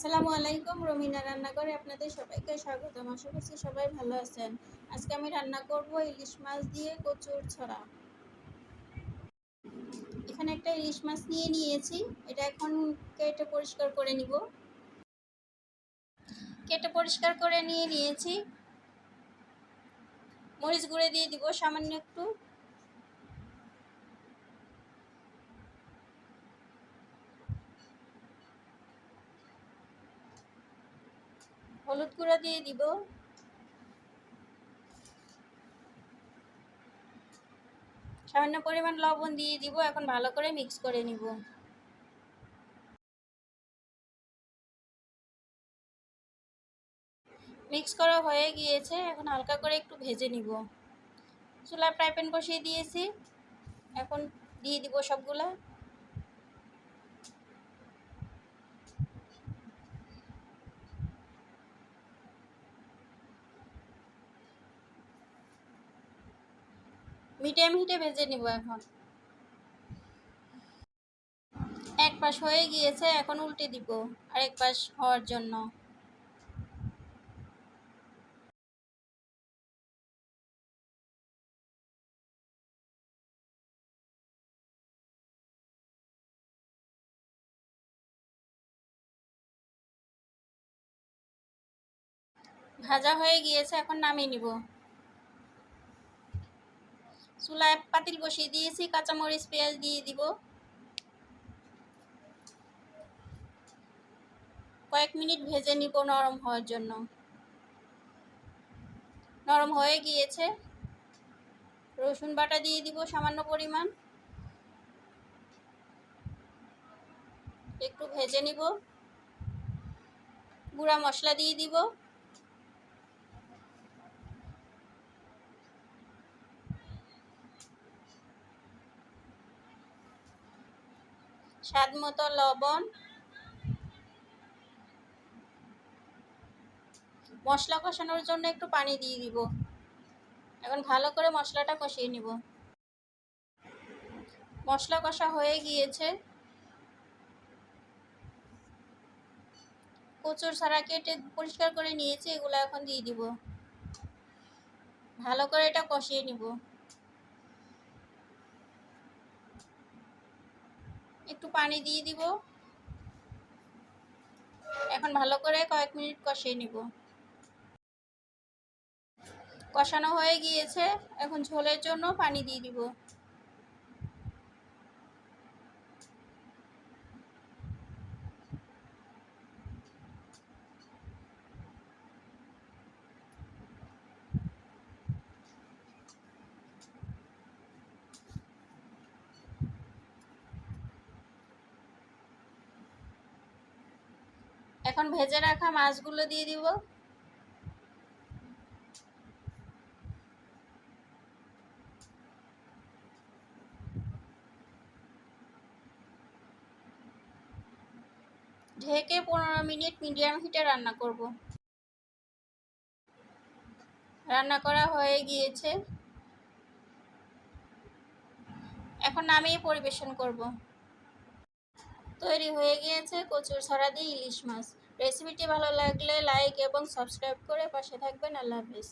আসসালামু আলাইকুম। রমিনা রান্নাঘরে আপনাদের সবাইকে স্বাগতম। আশা করছি সবাই ভালো আছেন। আজকে আমি রান্না করব ইলিশ মাছ দিয়ে কচুর ছড়া। এখানে একটা ইলিশ মাছ নিয়েছি। এটা এখন কেটে পরিষ্কার করে নিব। কেটে পরিষ্কার করে নিয়েছি। মরিচ গুঁড়ো দিয়ে দিব সামান্য একটু। হলুদ গুঁড়ো দিয়ে দিব। সামান্য পরিমাণ লবণ দিয়ে দিব। এখন ভালো করে মিক্স করে নিব। মিক্স করা হয়ে গিয়েছে। এখন হালকা করে একটু ভেজে নিব। চুলায় ফ্রাই প্যান বসিয়ে দিয়েছি। এখন দিয়ে দিব সবগুলা। মিডিয়াম হিটে ভেজে নিব। এখন এক পাশ হয়ে গিয়েছে, এখন উল্টে দিব আরেক পাশ হওয়ার জন্য। ভাজা হয়ে গিয়েছে, এখন নামিয়ে নিব। চুলায় পাতিল বসিয়ে দিয়েছি, কাঁচামরিচ পেঁয়াজ দিয়ে দিব। কয়েক মিনিট ভেজে নিব নরম হওয়ার জন্য। নরম হয়ে গিয়েছে। রসুন বাটা দিয়ে দিব সামান্য পরিমাণ। একটু ভেজে নিব। গুঁড়া মশলা দিয়ে দিব। স্বাদ মতো লবণ। মশলা কষানোর জন্য একটু পানি দিয়ে দিব। এখন ভালো করে মশলাটা কষিয়ে নিব। মশলা কষা হয়ে গিয়েছে। কচুর ছড়া কেটে পরিষ্কার করে নিয়েছি, এগুলো এখন দিয়ে দিব। ভালো করে এটা কষিয়ে নিব। একটু পানি দিয়ে দিব। এখন ভালো করে কয়েক মিনিট কষিয়ে নিব। কষানো হয়ে গিয়েছে, এখন ঝোলের জন্য পানি দিয়ে দিব। এখন ভেজে রাখা মাছগুলো দিয়ে দিব। ঢেকে 15 মিনিট মিডিয়াম হিটে রান্না করব। রান্না করা হয়ে গিয়েছে। এখন নামিয়ে পরিবেশন করব। তৈরি হয়ে গিয়েছে কচুর ছড়া দিয়ে ইলিশ মাছ। রেসিপিটি ভালো লাগলে লাইক এবং সাবস্ক্রাইব করে পাশে থাকবেন। আল্লাহ হাফেজ।